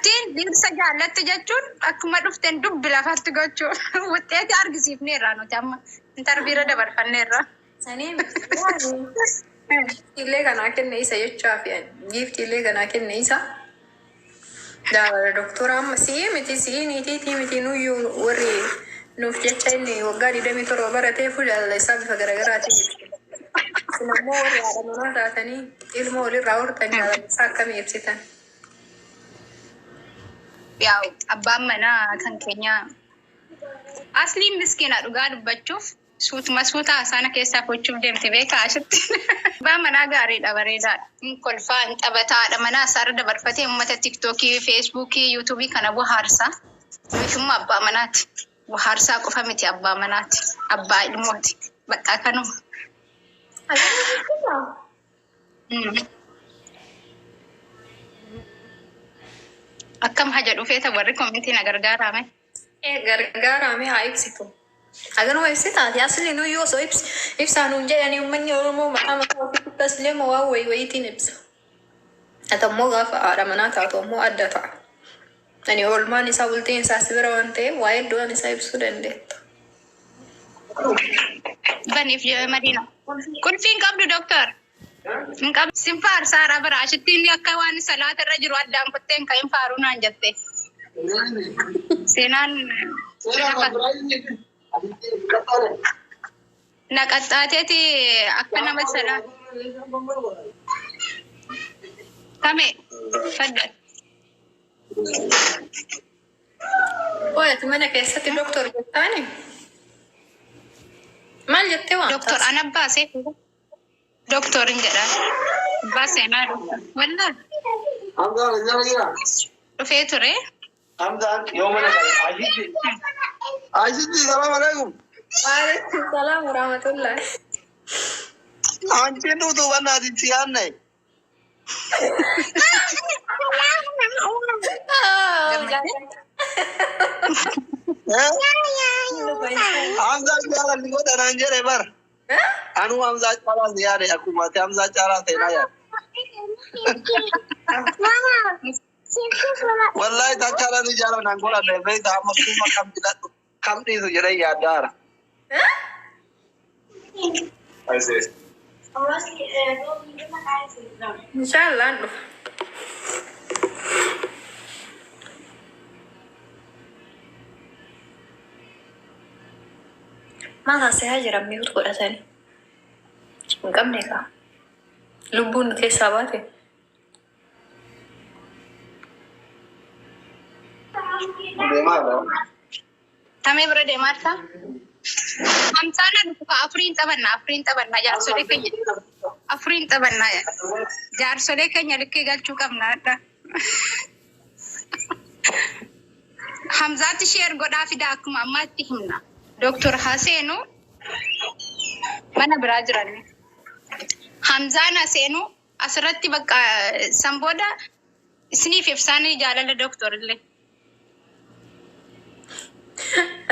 Dubartiin dhirsa jaallatti jechuun akkuma dhufteen dubbi lafatti gochuun wuxxeeti argisiifneerra nuti amma intarviira dabarfanneerra. Saniin illee kanaa kenne isa jechaa fi giifti illee kanaa kenne isa daawara doktora amma sii miti sii niitiitii miti nuyyuu warri nuuf jecha inni waggaa 27 baratee fuudhalla isaa bifa garaagaraatiin ibsu. Sinammoo warri haadha manaa taatanii ilma walirraa hortan jaallatisa akkamii ibsitan. Yaa abbaan manaa kan keenya asliin miskiina dhugaa dubbachuuf suutuma suutaa sana keessaa gochuuf deemte beekaa asitti. Abbaan manaa gaariidha bareedaadha. Kolfaa hin taphataadha manaa isaarra dabarfatee uummata tiktookii, feesbuukii, yuutuubii kana bohaarsaa. Meeshummaa abbaa manaati. Bohaarsaa qofa miti abbaa manaati. Abbaa ilmooti. Bakka kanuma. Akkam haja dhufeeta warri komitiin gargaarame. Gargaarame haa ibsitu. Aganuma ibsitaati asli nuyyuu osoo ibsaa nuun jedhanii uummanni Oromoo maqaa ofii taslee moo waan wayiitiin ibsa. Atammoo gaafa haadha manaa taatu ammoo adda ta'a. Ani oolmaan isaa bultiin isaas bira waan ta'eef waa'ee iddoon isaa ibsuu dandeetta. Baniif Madiina. Qulfiin qabdu doktor. Hin qabdu. Sin faarsaadha bira asitti inni akka waan salaata irra jiru addaan kutteen ka'in faaruu naan jette. Seenaan naqaxxaateeti akka nama salaa. Kame fadda. Ati mana keessatti doktor jettaani? Maal jettee waan doktor ana baasee doktorin jedhaan baaseenaa wallaa dhufee ture. Hamzaan yoo mana kale Aishitti salaam alaikum. Waalaikum salaam warahmatullah. Anjin tu banati sianne. Hamzaan jalan di kota Nanjere bar. Anu Hamzaan jalan dia deh aku mati Hamzaan jalan tena ya. Wallahi tak cara ni jalan Angola deh, baik tak masuk makam tidak kam ni tu jadi ya dar. Aziz. Insyaallah. Maka saya jarang mikir kok rasanya. Enggak mereka. Lubun ke sahabat. Tame bira deemaata. Hamsaana dhufu afuriin taphanna jaarsolee keenya. Afuriin taphanna jaarsolee keenya likkee galchuu qabna adda. Hamzaatti sheer godhaa fidaa akkuma ammaatti himna. Doktor Haseenu mana biraa jiran. Hamzaan Haseenu asirratti bakka sanbooda isiniif ibsaanii jaalala doktorillee.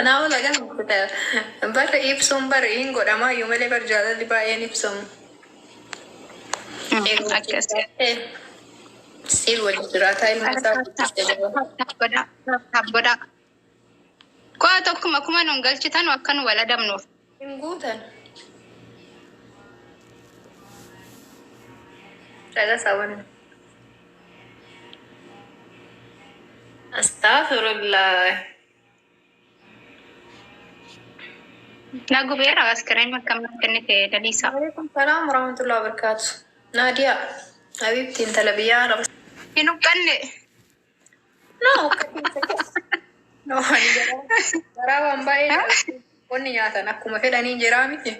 Anaa laga nuti bar ibsuun bar hin godhamaa yoo malee bar jaalalli baay'een ibsamu. Siil waliin jiraataa ilma isaa Abbodaa. Koo tokkuma kuma nun galchitan akka nu wal adamnuuf. hin guutan. Dhaga saawwan. Astaghfirullah. Nagu beera askarain makam kennite dalisa. Waalaikumsalam warahmatullahi wabarakatuh. Nadia, Habibti intala biyyaa Arab. Hinuqqanne. No. No, garaa waan baay'ee qonni nyaatan akkuma fedhanii jiraa miti.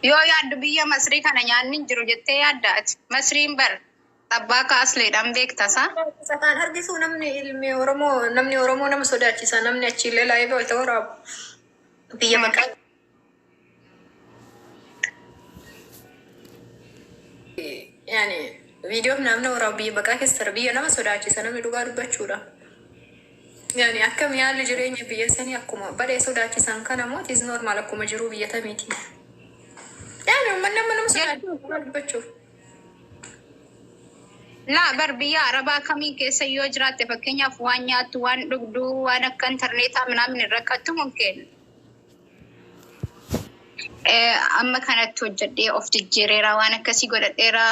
Yoo yaaddu biyya Masrii kana nyaanni hin jiru jettee yaaddaati. Masriin bar abbaa kaasleedhaan beektasa. Sakaan harkisuu namni Oromoo nama sodaachisa. Namni achiillee laayibaa wayita waraabu. Biyya maqaa. Yani viidiyoof namni waraabu biyya maqaa keessa biyya nama sodaachisa. Namni dhugaa dubbachuudha. Yani akkam yaalli jireenya biyya sanii akkuma badee sodaachisan kana moo is normaal akkuma jiruu biyya tamiiti. Yani uummanni nama sodaachisa dhugaa dubbachuuf. Laa bar biyya Arabaa kamii keessa yoo jiraatte fakkeenyaaf waan nyaattu, waan dhugdu, waan akka intarneetaa minaamin hin rakkattu mungkin. Amma kanatti hojjedhee of jijjiireera waan akkasii godhadheera.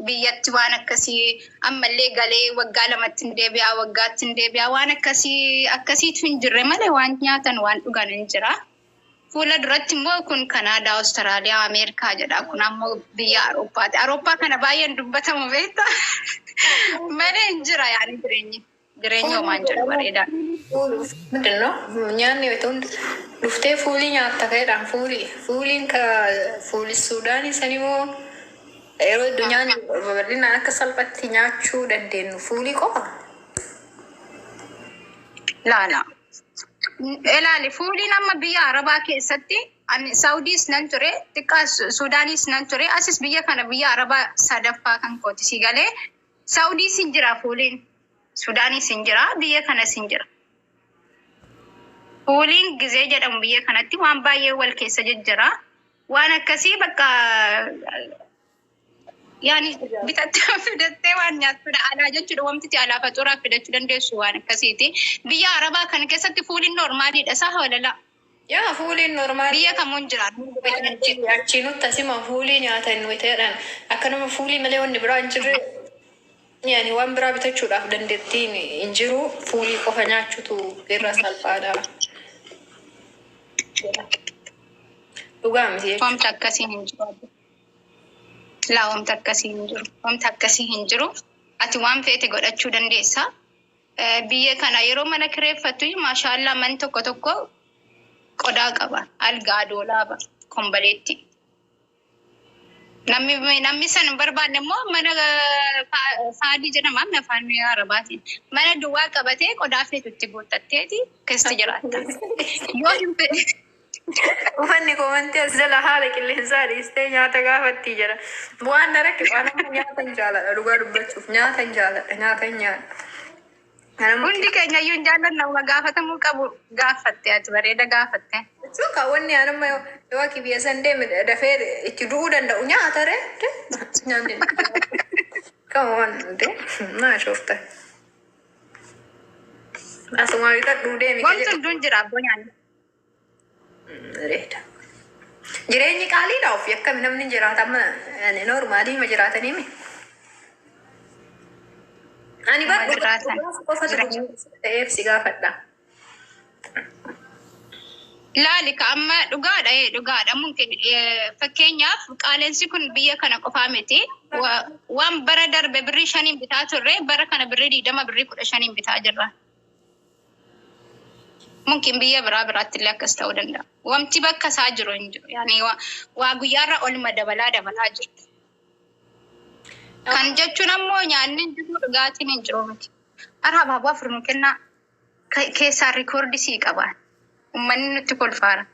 Biyyatti waan akkasii ammallee galee waggaa lamatti hin deebi'aa, waggaatti hin deebi'aa waan akkasiitu hin jirre malee waan nyaatan waan dhugan hin jira. Fuula duratti immoo kun Kanaadaa, Awustiraaliyaa, Ameerikaa jedha. Kun ammoo biyya Awurooppaati. Awurooppaa kana baay'een dubbatamu beekta. Malee hin jira yaani jireenyi. Jireenya homaan jedhu bareedaa. ምንድን ነው nyaanni hundi dhuftee fuulii nyaatta ka'edhaan fuuliin fuuli Suudaanii sanimoo yeroo addunyaan babal'inaan akka salphatti nyaachuu dandeenyu fuulii qofa. Laala. Ilaali fuuliin amma biyya Arabaa keessatti Saudiis nan ture, xiqqaa Suudaanis nan ture, asis biyya kana biyya Arabaa sadaffaa kan kooti si galee Saudiis hin jira fuuliin, Suudaanis hin jira, biyya kanas hin jira. Fuuliin gizee jedhamu biyya kanatti waan baay'ee wal keessa jijjira. Waan akkasii bakka yaani bitattee fidattee waan nyaatudha alaa jechuudha. Wamti alaa faxuuraa fidachuu dandeessu waan akkasiiti. Biyya Arabaa kana keessatti fuuliin normaaliidha isaa hawalala. Yaa fuuliin normaali. Biyya kamuun jira. Achiinutti asima fuulii nyaatan nuyi ta'edhaan akkanuma fuulii malee wanni biraa hin jirre yaani waan biraa bitachuudhaaf dandeettiin hin jiru fuulii qofa nyaachuutu irra salphaadha. Dhugaa miti. Wamti akkasii hin jiru. Laa wamti akkasii hin jiru. Wamti akkasii hin jiru. Ati waan feete godhachuu dandeessa. Biyya kana yeroo mana kireeffattu maashaallah man tokko tokko qodaa qaba. Algaa doolaaba kombaleetti. Namni san barbaanne immoo mana faadii jedhama amma afaan Arabaatiin. Mana duwwaa qabatee qodaa feetutti guuttatteeti keessa jiraatta. Yoo hin fedhe. Ufanni komantii as jala haala qilleensaa dhiistee nyaata gaafatti jira. Bu'aan darake waan amma nyaata hin jaaladha dhugaa dubbachuuf nyaata hin jaaladha nyaata hin nyaadha. Hundi keenya iyyuu hin jaallanna gaafatamuu qabu gaafatte ati bareeda gaafatte. Suuqa wanni anamma yoo kibiyya san deeme dafee itti du'uu danda'u nyaata ree nyaanni kama waan naa shoofta. Asumaa bitadhuu deemi. Wanti hunduun jira abboo nyaanni. Reeda. Jireenyi qaaliidha ofii akkami namni jiraata amma normaalii ma jiraatanii mi? Ani qofa ta'eef si gaafadha. Laali ka amma dhugaadha mungkin fakkeenyaaf qaaleensi kun biyya kana qofaa miti. Waan bara darbe birrii 5 bitaa turre bara kana birrii 20 birrii 15 bitaa jirra. Mungkin biyya biraatti illee akkas ta'uu danda'a. Wamti bakka isaa jiru hin jiru. Yaani waa guyyaarra olma dabalaa jirti. Kan jechuun ammoo nyaanni hin jiru dhugaatiin hin jiru miti. Araabaa abbaa firnu kennaa keessaa rikoordii sii qabaan. Uummanni nutti kolfaara.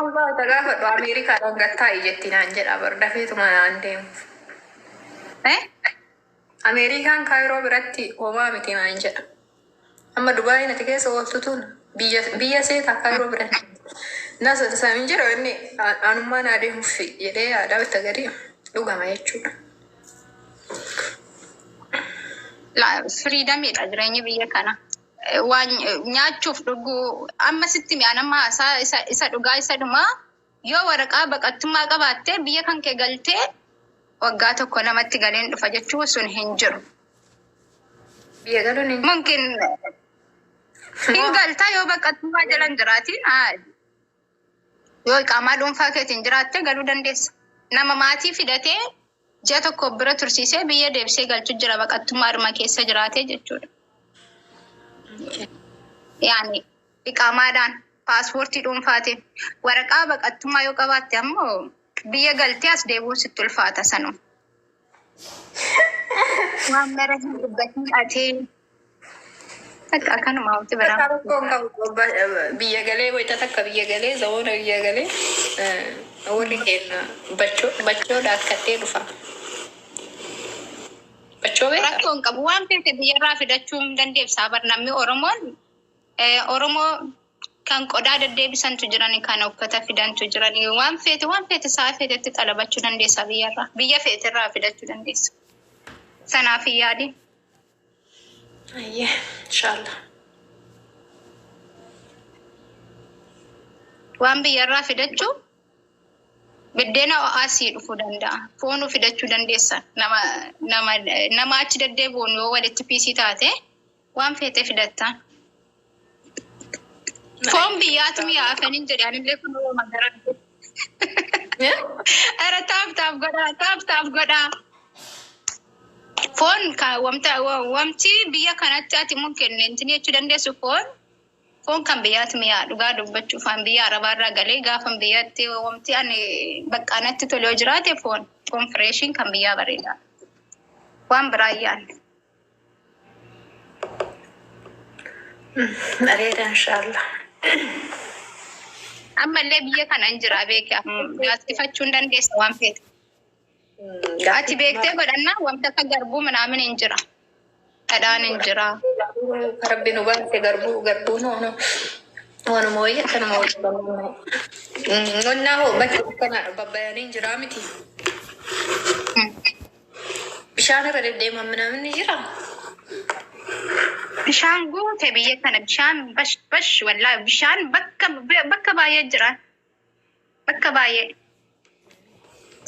Amma gaafadhu Ameerikaadhaan gattaa'i jetti naan jedha bar dafeetuma naan deemuuf. Ameerikaan Kaayiroo biratti homaa miti naan jedha. Amma Dubaay nati keessa ooltutuun biyya seetaa Kaayiroo biratti. Nasa saamin jira inni anummaan adeemuuf jedhee aadaa bitta gadi dhugama jechuudha. Firiidamiidha jireenyi biyya kana. Waan nyaachuuf dhuguu amma sitti mi'aan amma haasaa isa dhugaa isa dhumaa yoo waraqaa baqattummaa qabaattee biyya kan kee galtee waggaa tokko namatti galeen dhufa jechuun sun hin jiru. Biyya galuun hin mungkin hin galtaa yoo baqattummaa jalan jiraatiin yoo iqaamaa dhuunfaa keetiin jiraatte galuu dandeessa. Nama maatii fidatee ji'a tokko bira tursiisee biyya deebisee galchuu jira baqattummaa dhuma keessa jiraatee jechuudha. Yaani iqaamaadhaan paaspoortii dhuunfaatiin waraqaa baqattummaa yoo qabaatte ammoo biyya galtee as deebi'uu sitti ulfaata sanuu. Waan mara hin dubbatin atee akka kanuma wanti biraa. Biyya galee wayita takka biyya galee zawoona biyya galee warri keenya bachoodha akkatee dhufa. Rakkoon qabu waan feete biyyarraa fidachuu hin dandeessaa bar namni Oromoo kan qodaa deddeebisantu jirani kan uffata fidantu jirani waan feete saa feetetti xalabachuu dandeessaa biyyarraa biyya feeterraa fidachuu dandeessa. Sanaafi yaadi. Ayyee, inshallah. Waan biyyarraa fidachuu biddeena asii dhufuu danda'a. Foonuu fidachuu dandeessa. Nama achi deddeebi'uun yoo walitti piisii taate waan feetee fidatta. Foon biyyaatu mi'aa afaniin jedhe anillee kun magara. Era taaf godhaa. Foon wamti biyya kanatti ati mun kenneentiin jechuu dandeessu foon kan biyyaatti mi'aa dhugaa dubbachuuf an biyya arabaarraa galee gaafan biyyatti wamti ani baqqaanatti tole yoo jiraate foon fireeshiin kan biyyaa bareeda. Waan biraayyaan. Bareeda inshallah. Ammallee biyya kana hin jira beekaa. Nyaattifachuu hin dandeessa waan feete. Ati beektee godhannaa wanta akka garbuu minaamin hin jira. Dhadhaan hin jira. Rabbi nu baate garbuu no. Waanuma wayya kanuma wayya. Ngonnaa hoo bakka kana babbayanii hin jiraa miti. Bishaan irra deddeeman minaamin ni jira. Bishaan guute biyya kana bishaan bash wallaahi bishaan bakka baay'ee jira. Bakka baay'ee.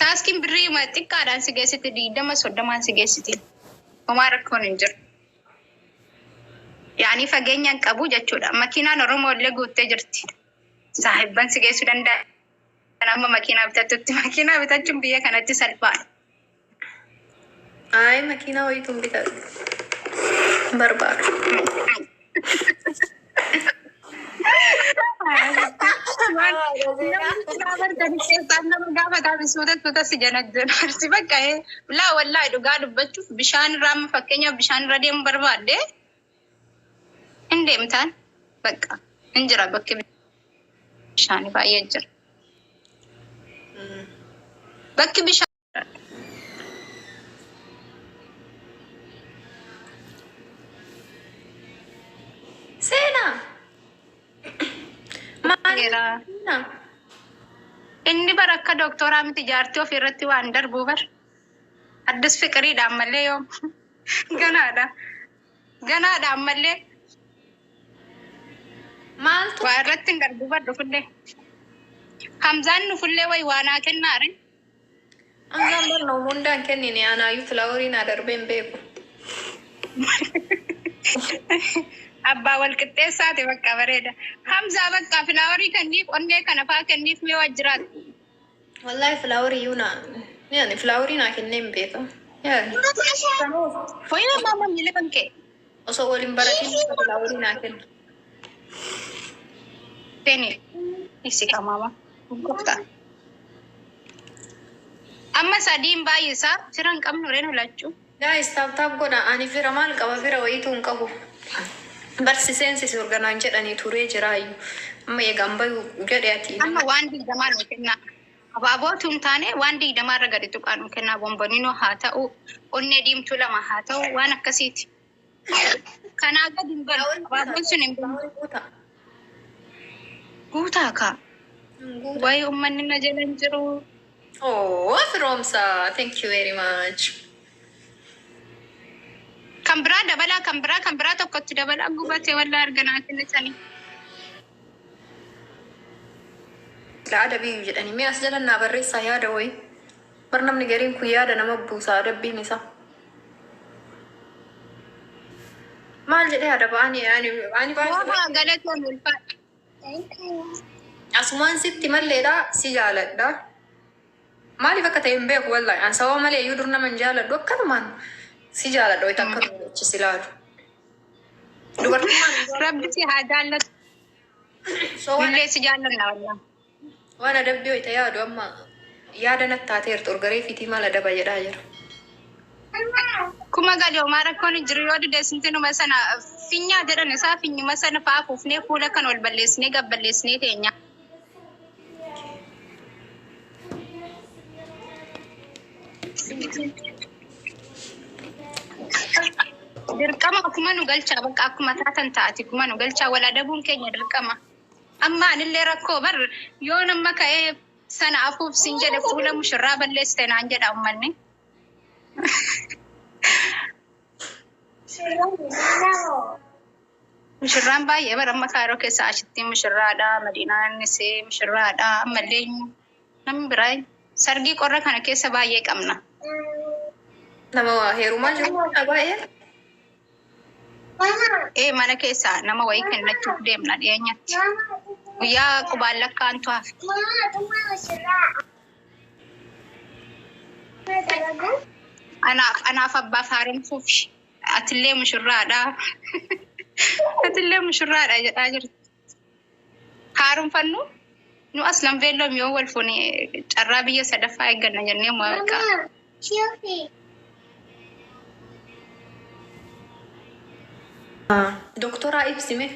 Taaskiin birrii xiqqaadhaan si geessiti 20-30 si geessiti. Homaa rakkoon hin jiru. Yaani fageenyaan qabu jechuudha. Makiinaan Oromoo illee guuttee jirti. Saahibban si geessuu danda'a. Amma makiinaa bitatutti makiinaa bitachuun biyya kanatti salphaadha. Ay makiinaa wayituun bitatu. Barbaadu. Wallaahi dhugaa dubbachuuf bishaan irraa amma fakkeenyaaf bishaan irra deemu barbaadde hin deemtaan bakka hin jira bakki bishaan baay'ee jira. Bakki bishaan inni barakka doktoraa miti jaartii of irratti waan darbuu bar. Addis fiqiriidha ammallee yoom ganaadha ammallee maaltu waa irratti hin darbuu bar dhufullee. Hamzaan nufullee wayi waanaa kennaare. Hamzaan barnoo hundaan kennine anaayyuu filaaworii naa darbeen beeku. Abbaa wal qixxeessaate bakka bareeda. Hamzaa bakka filaaworii kenniif onnee kana faa kenniif mee wajjiraat. Wallahi filaaworii yuuna yaani filaaworii naa kenneen beeka. Yaani Foyina mama miile kan kee. osoo waliin baratiin filaaworii naa kenna. Teni isi ka mama. Gofta. Amma sadiin baay'isaa firan qabnu reen hulachuu. Guys taap godha ani fira maal qaba fira wayituu hin qabu. Barsiseensi si organaan jedhanii turee jiraayyuu. Amma eegaan bayu jedhe ati. Amma waan digdamaa nu kenna. Abaabootuun taane waan digdamaa irra gadi tuqaa nu kenna. Bombonino haa ta'u, onnee diimtuu 2 haa ta'u waan akkasiiti. Kanaa gadi hin balu. Abaaboon sun hin balu. Guutaa kaa. Wayi uummanni na jala hin jiru. Oh, Firoomsa, thank you very much. Kan biraa tokkotti dabalaa gubatee wallaa arganaa kennisanii. Yaada biyyu jedhanii mee as jalannaa barreessaa yaada wayi. Bar namni gariin kun yaada nama buusaa adabbiin isaa. Maal jedhee yaada ba'anii ani Waa galatoon ulfaadha. asumaan sitti malleedha si jaaladha. Maaliif akka ta'e hin beeku wallahi an sababa malee iyyuu dur nama hin jaaladhu akkanumaan si jaaladha wayita akkanuma jechisi ilaalu. Dubartummaan Rabbi si haa jaallatu. Illee si jaallanna wallah. waan adabbii wayita yaadu amma yaada natti taateertu orgaree fitii maal adaba jedhaa jira. Kuma gali homaa rakkoon hin jiru yoo dide sintinuma sana finyaa jedhan isaa finyuma sana fa'aa fuufnee fuula kan ol balleessinee gabballeessinee teenya. Dirqama akkuma nu galchaa bakka akkuma taatan taati akkuma nu galchaa wal adabuun keenya dirqama. Amma anillee rakkoo bar yoo nama ka'ee sana afuuf sin jedhe fuula mushurraa balleessite naan jedha ummanni. مشران باي برا مكارو كيسا عشتي مشرادا مدينة نسي مشرادا ملين نم براي سرقي قرر كان كيسا باي كامنا Nama heerumaa jiru baay'ee. mana keessa nama wayii kennachuuf deemna dhiyeenyatti. Guyyaa qubaan lakkaantu hafe. Anaaf abbaaf haaromsuuf atillee mushurraadha. Atillee mushurraadha jedhaa jirti. Haaromfannu nu aslan beelloo yoo wal fuune carraa biyya sadaffaa eegganna jennee maqaa. Doktora ibsime.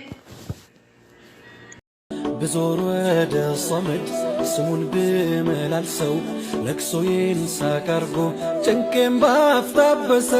بزور ودا صمد سمون بملال سو لكسو ينسى كارغو جنكين بافتاب بسو